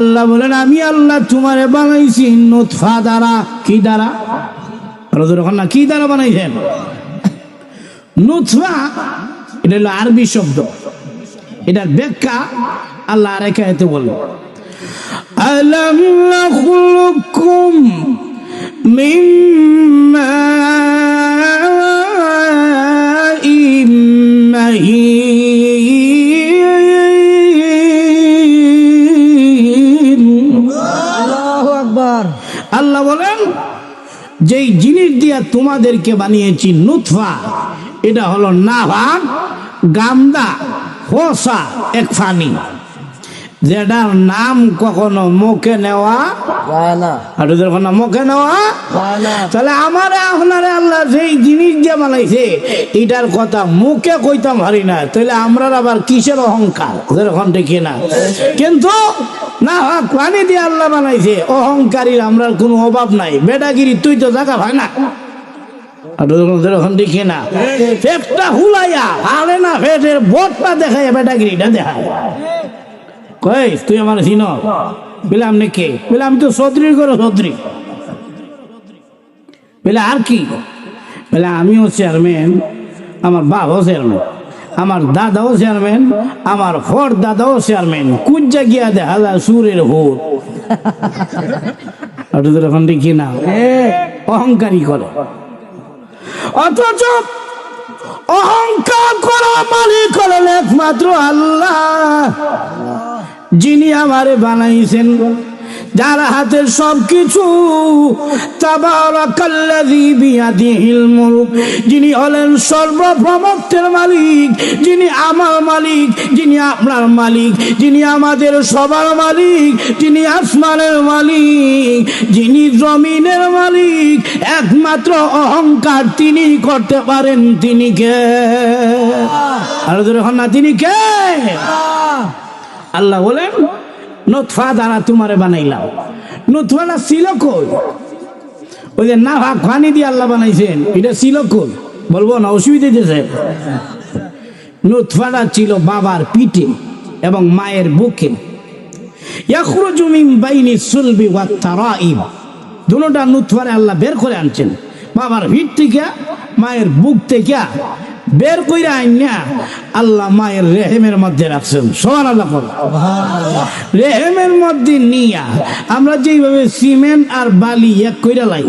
আল্লাহ বলেন আমি আল্লাহ তোমারে বানাইছি নুতফা দ্বারা। কি দ্বারা? না কি দ্বারা বানাইছেন? নুতফা এটা হলো আরবি শব্দ। এটার ব্যাখ্যা আল্লাহ আর একে এতে বলল, আলাম নাখলুকুম মিন মাইন মাহিন। আল্লাহু আকবার। আল্লাহ বলেন যেই জিনিস দিয়া তোমাদেরকে বানিয়েছি নুতফা, এটা হলো নাভাগ গামদা হোসা এক ফানি, যেটার নাম কখনো মুখে নেওয়া যায় না। আর যখন মুখে নেওয়া যায় না, তাহলে আমারে আপনারে আল্লাহ যেই জিনিস দিয়ে বানাইছে এটার কথা মুখে কইতাম পারি না, তাহলে আমরা আবার কিসের অহংকার? যেরকম দেখি না, কিন্তু না পানি দিয়ে আল্লাহ বানাইছে, অহংকারীর আমরা কোনো অভাব নাই। বেটাগিরি তুই তো জায়গা হয় না, দেখি না পেটটা হুলাইয়া হালে না, পেটের বোটটা দেখায় বেটাগিরিটা দেখায়। কই তুই আমার চিন? বলে আপনি কে? বলে আমি তো চৌধুরী করো চৌধুরী। বলে আর কি? বলে আমিও চেয়ারম্যান, আমার বাবাও চেয়ারম্যান, আমার দাদাও চেয়ারম্যান, আমার ফর দাদাও চেয়ারম্যান। কুজ্জা গিয়া দেখা যায় সুরের হোর। এখন দেখি না অহংকারী করে, অথচ অহংকার করা মালিক হলেন একমাত্র আল্লাহ, যিনি আমারে বানাইছেন, যার হাতের সবকিছু। তাবারাকাল্লাযী বিয়াদিহিল মুলক, যিনি হলেন সর্বপ্রমত্বের মালিক, যিনি আমার মালিক, যিনি আপনার মালিক, যিনি আমাদের সবার মালিক, যিনি আসমানের মালিক, যিনি জমিনের মালিক। একমাত্র অহংকার তিনি করতে পারেন। তিনি কে? আর যখন না তিনি কে? আল্লাহ বলেন নুতফা দ্বারা তোমারে বানাইলাম। নুতফাটা ছিল কই? ওই যে না ভাগ পানি দিয়ে আল্লাহ বানাইছেন, এটা ছিল কই? বলবো না, অসুবিধা দিয়েছে। নুতফাটা ছিল বাবার পিঠে এবং মায়ের বুকে। ইয়াখরুজু মিন বাইনি সুলবি ওয়াত তারাইব, দুটোটা নুতফারে আল্লাহ বের করে আনছেন বাবার পিঠ থেকে, মায়ের বুক থেকে বের কইরা আইনা আল্লাহ মায়ের রেহেমের মধ্যে রাখছেন। সুবহানাল্লাহ। রেহেমের মধ্যে নিয়া আমরা যেভাবে সিমেন্ট আর বালি এক কইরা লাই,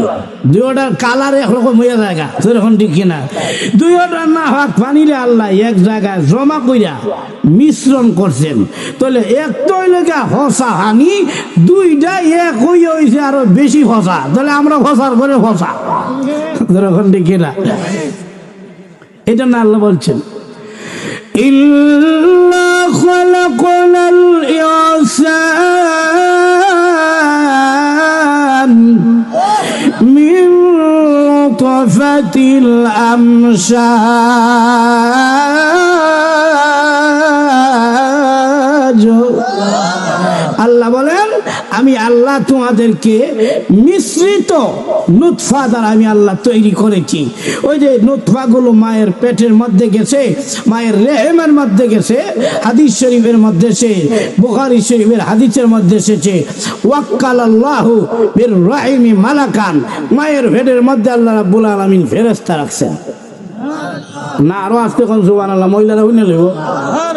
দুইটার কালার একরকম হইয়া জায়গা, সেরকম ঠিক কিনা? দুইটার না হাত পানিলে আল্লাহ এক জায়গায় জমা কইরা মিশ্রণ করছেন। তাহলে এক তৈলকা হসা হানি, দুইটা এক হইয়া হইছে আরো বেশি হসা। তাহলে আমরা হসার করে হসা, সেরকম ঠিক কিনা? এটা না আল্লাহ বলছেন ইন্না খালাকনাল ইনসান মিন নুতফাতিল আমশাজ। আল্লাহ বলেন আমি আল্লাহ তোমাদেরকে মিশ্রিত নুতফা দ্বারা আমি আল্লাহ তৈরি করেছি। ওই যে নুতফা গুলো মায়ের পেটের মধ্যে গেছে, মায়ের রেহেমের মধ্যে গেছে। হাদিস শরীফের মধ্যে এসে, বুখারী শরীফের হাদিসের মধ্যে এসেছে, ওয়াক্কালাল্লাহু বির রাহিমি মালাকান, মায়ের পেটের মধ্যে আল্লাহ রাব্বুল আলামিন ফেরেশতা রাখছেন। না আরো আসতে কোন সুবহানাল্লাহ, মহিলারা হইনে লইব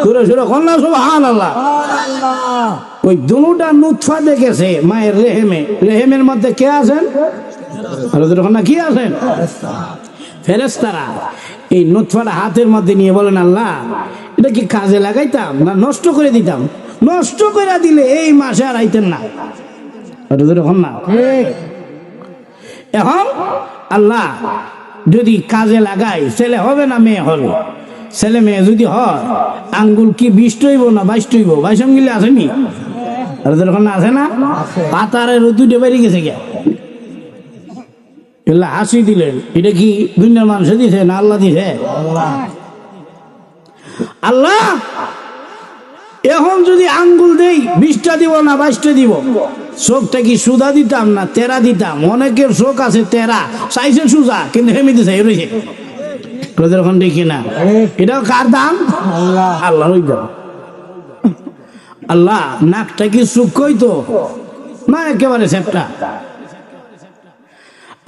সুরে সুরে কোন না সুবহানাল্লাহ। ওই দুটা নুতফা দেখেছে মায়ের রেহেমে, রেহেমের মধ্যে কে আছেন? না কি আছেন? ফেরেশতারা। এই নুতফাটা হাতের মধ্যে নিয়ে বলেন আল্লাহ এটা কি কাজে লাগাইতাম না নষ্ট করে দিতাম? নষ্ট করে দিলে এই মাসে আর আইতেন না। না এখন আল্লাহ যদি কাজে লাগাই, ছেলে হবে না মেয়ে হবে? ছেলে মেয়ে যদি হয় আঙ্গুল কি 20 হইব না 22 হইব? 22 আঙ্গুলে আসেনি? আছে না? পাতারে রুদুটে বেরিয়ে গেছে গিয়া এগুলা হাসি দিলেন। এটা কি দুনিয়ার মানুষ দিছে না আল্লাহ দিছে? আল্লাহ এখন যদি আঙ্গুল দেই 20টা দিব না 22টা দিব? চোখটা কি সুদা দিতাম না তেরা দিতাম? অনেকের চোখ আছে তেরা, চাইছে সুজা কিন্তু হেমিতে চাই রয়েছে। দেখি না, এটাও কার দাম? আল্লাহর দাম। আল্লাহ নাকটা কি সুখই তো না একেবারে সেপটা?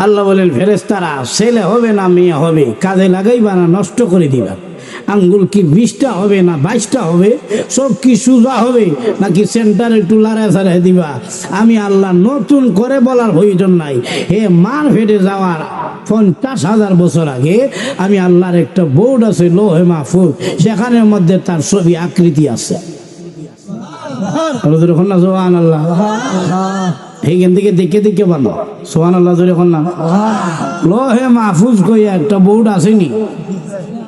আল্লাহ বলেন ফেরেশতারা ছেলে হবে না মেয়ে হবে, কাজে লাগাইবা না নষ্ট করে দিবা। আঙ্গুল কি 20টা হবে না 22টা হবে? সব কি সোজা হবে নাকি সেন্টারে একটু লাড়ায় ছাড়াই দিবা? আমি আল্লাহ নতুন করে বলার প্রয়োজন নাই। হে মার ফেটে যাওয়ার 50,000 বছর আগে আমি আল্লাহর একটা বোর্ড আছে লোহে মাহফুজ, সেখানের মধ্যে তার ছবি আকৃতি আছে। সুবহানাল্লাহ, এইখান থেকে দেখে দেখে বানো সুবহানাল্লাহ জোরে এখন না। লোহে মাহফুজ কইয়া একটা বোর্ড আসেনি,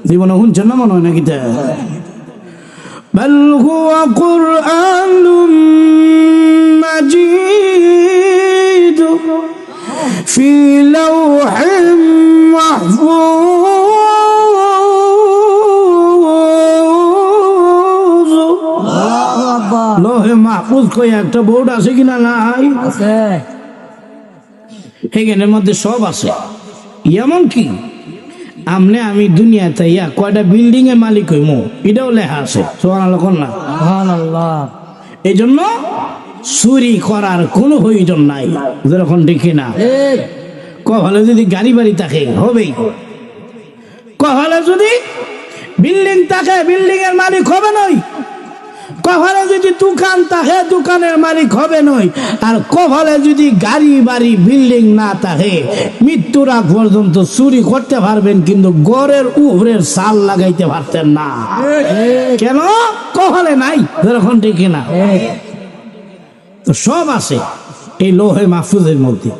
জীবনে শুনছেন না মনে হয় নাকি? বাল হুয়া কুরআনুম মাজিদ ফি লাওহিম মাহফুজ। লোহে মাহফুজ কইয়া একটা বোর্ড আছে কিনা? নাই, আছে। এখানের মধ্যে সব আছে। এমন কি আমনে আমি দুনিয়াতে ইয়া কয়টা বিল্ডিং এর মালিক হইমু এটাও লেখা আছে। সুবহানাল্লাহ না? সুবহানাল্লাহ। এই জন্য চুরি করার কোনো প্রয়োজন নাই, যেরকম দেখি না। কপালে যদি গাড়ি বাড়ি থাকে হবেই, কপালে যদি বিল্ডিং থাকে বিল্ডিং এর মালিক হবে নই, কপালে যদি দোকান থাকে দোকানের মালিক হবে নই, আর কপালে যদি গাড়ি বাড়ি বিল্ডিং না থাকে মৃত্যুর আগ পর্যন্ত চুরি করতে পারবেন, কিন্তু গড়ের উপরের সাল লাগাইতে পারতেন না। কেন? কপালে নাই, যেরকম ঠিক না। তো সব আছে এই লোহে মাহফুজের মধ্যে।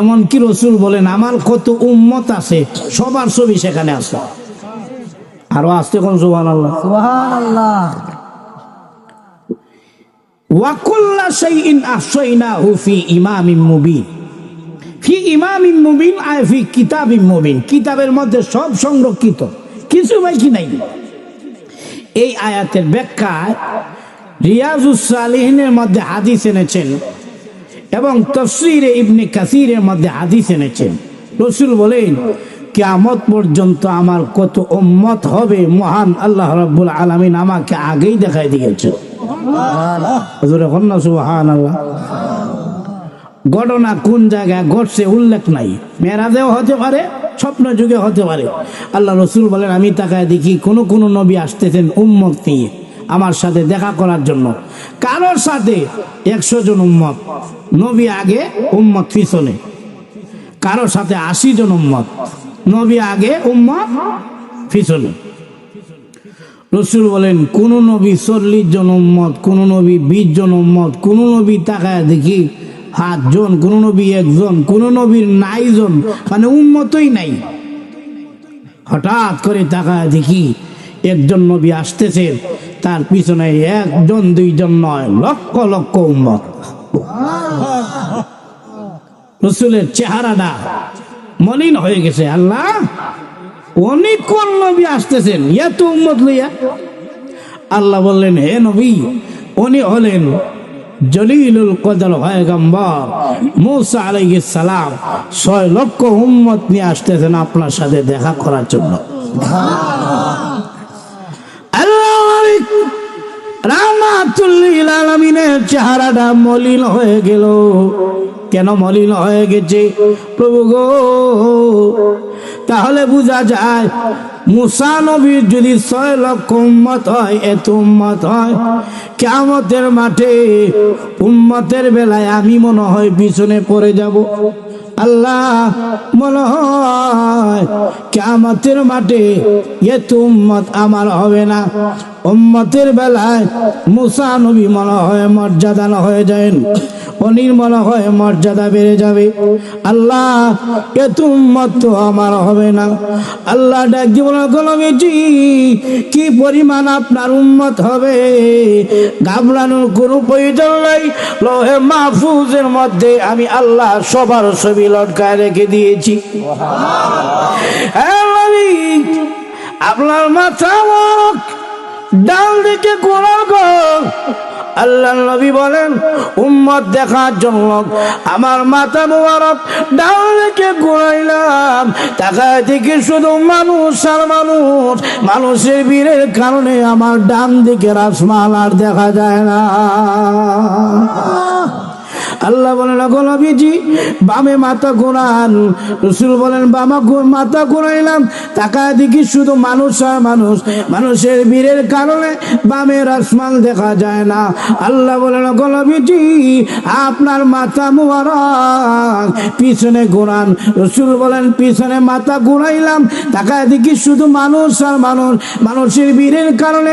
এমন কি রাসূল বলেন আমার কত উম্মত আছে সবার ছবি সেখানে আছে। আরো আসতে কোন সুবহানাল্লাহ, সুবহানাল্লাহ। ওয়া কুল্লা শাইইন আহসাইনাহু ফি ইমামিন মুবিন। ফি ইমামিন মুবিন আয় ফি কিতাবিন মুবিন, কিতাবের মধ্যে সব সংরক্ষিত, কিছু বাকি নাই। এই আয়াতের ব্যাখ্যায় রিয়াজুস সালিহিনের মধ্যে হাদিস এনেছেন এবং তাফসীরে ইবনে কাসিরের মধ্যে হাদিস এনেছেন। রাসূল বলেন কিয়ামত পর্যন্ত আমার কত উম্মত হবে মহান আল্লাহ রাব্বুল আলামিন আমাকে আগেই দেখাই দিয়েছেন। সুবহানাল্লাহ। ঘটনা কোন জায়গায় ঘটছে উল্লেখ নাই, মেরাজেও হতে পারে স্বপ্ন যুগে হতে পারে। আল্লাহ রাসূল বলেন আমি তাকায় দেখি কোন কোন নবী আসতেছেন উম্মত নিয়ে আমার সাথে দেখা করার জন্য। কারোর সাথে 100 জন উম্মত, নবী আগে উম্মত পিছনে। কারোর সাথে 80 জন উম্মত, নবী আগে উম্মত পিছনে। রাসূল বলেন কোন নবী 40 জন উম্মত, কোন নবী 20 জন উম্মত, কোন নবী তাকায় দেখি 7 জন, কোন নবী 1 জন, কোন নবীর নাই জন, মানে উম্মতই নাই। হঠাৎ করে তাকায় দেখি একজন নবী আসতেছে, তার পিছনে 1 জন 2 জন নয়, লক্ষ লক্ষ উম্মত। রাসূলের চেহারাটা মলিন হয়ে গেছে। আল্লাহ অনেক কোন নবী আসতেছেন এত উম্মত লইয়া? আল্লাহ বললেন হে নবী উনি হলেন জলিলুল কদর পয়গম্বর মুসা আলাইহিস সালাম। 6 লক্ষ উম্মত নিয়ে আসতেছেন আপনার সাথে দেখা করার জন্য। রাহমাতুল লিল আলামিনের চেহারাটা মলিন হয়ে গেল। কেন মলিন হয়ে গেছে প্রভু গো? তাহলে বোঝা যায় মুসা নবীর যদি 6 লক্ষ উম্মত হয়, এত উম্মত হয়, কিয়ামতের মাঠে উম্মতের বেলায় আমি মনে হয় পিছনে পড়ে যাব। আল্লাহ মনে হয় কিয়ামতের মাঠে এত উম্মত আমার হবে না। উম্মতের বেলায় মুসা নবী মনে হয় মর্যাদা হয়ে যায়, অনির মনে হয় মর্যাদা বেড়ে যাবে। আল্লাহ এত উম্মত তো আমার হবে না। আল্লাহ ডাক দিব না নবীজি কি পরিমাণ আপনার উম্মত হবে, ঘাবড়ানোর কোনো প্রয়োজন নাই। লোহে মাহফুজের মধ্যে আমি আল্লাহ সবার ছবি লটকায় রেখে দিয়েছি। আপনার মাথা ডাল দিকে কোরআন আল্লাহ নবী বলেন উম্মত দেখার জন্য আমার মাথা মোবারক ডান দিকে ঘুরাইলাম, তাকায় দেখি শুধু মানুষ আর মানুষ। মানুষের ভিড়ের কারণে আমার ডান দিকের আসমান আর দেখা যায় না। আল্লাহ বলেন নবীজি বামে মাথা ঘোরান। রাসূল বলেন বামা মাথা ঘোরাইলাম, তাকায় দেখি শুধু মানুষ আর মানুষ। মানুষের ভিড়ের কারণে বামের আসমান দেখা যায় না। আল্লাহ বলেন নবীজি আপনার মাথা মোবারক পিছনে ঘোরান। রাসূল বলেন পিছনে মাথা ঘোরাইলাম, তাকায় দেখি শুধু মানুষ আর মানুষ। মানুষের ভিড়ের কারণে